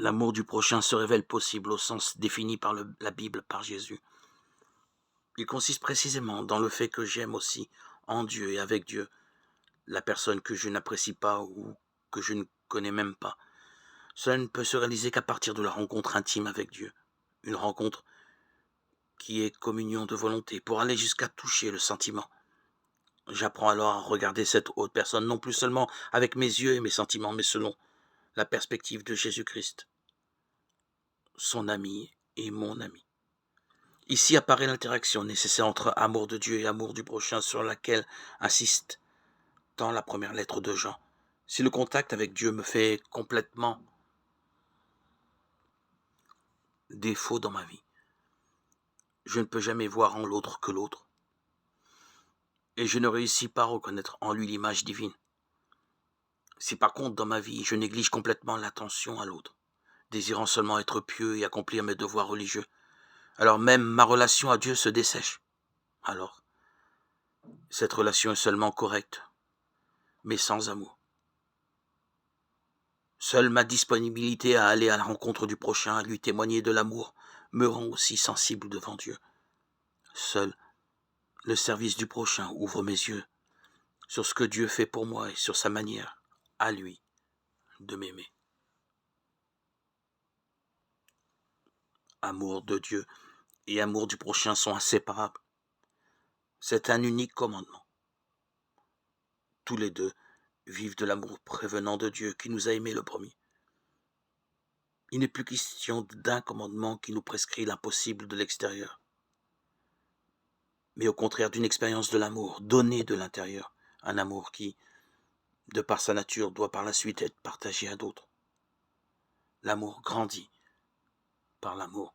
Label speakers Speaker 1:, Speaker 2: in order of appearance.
Speaker 1: L'amour du prochain se révèle possible au sens défini par la Bible, par Jésus. Il consiste précisément dans le fait que j'aime aussi, en Dieu et avec Dieu, la personne que je n'apprécie pas ou que je ne connais même pas. Cela ne peut se réaliser qu'à partir de la rencontre intime avec Dieu. Une rencontre qui est communion de volonté, pour aller jusqu'à toucher le sentiment. J'apprends alors à regarder cette autre personne, non plus seulement avec mes yeux et mes sentiments, mais selon la perspective de Jésus-Christ, son ami et mon ami. Ici apparaît l'interaction nécessaire entre amour de Dieu et amour du prochain sur laquelle insiste tant la première lettre de Jean. Si le contact avec Dieu me fait complètement défaut dans ma vie, je ne peux jamais voir en l'autre que l'autre. Et je ne réussis pas à reconnaître en lui l'image divine. Si par contre dans ma vie je néglige complètement l'attention à l'autre, désirant seulement être pieux et accomplir mes devoirs religieux, alors même ma relation à Dieu se dessèche. Alors, cette relation est seulement correcte, mais sans amour. Seule ma disponibilité à aller à la rencontre du prochain, à lui témoigner de l'amour, me rend aussi sensible devant Dieu. Seul le service du prochain ouvre mes yeux sur ce que Dieu fait pour moi et sur sa manière, à lui, de m'aimer. Amour de Dieu et amour du prochain sont inséparables. C'est un unique commandement. Tous les deux vivent de l'amour prévenant de Dieu qui nous a aimés le premier. Il n'est plus question d'un commandement qui nous prescrit l'impossible de l'extérieur, mais au contraire d'une expérience de l'amour donné de l'intérieur, un amour qui, de par sa nature, doit par la suite être partagé à d'autres. L'amour grandit par l'amour.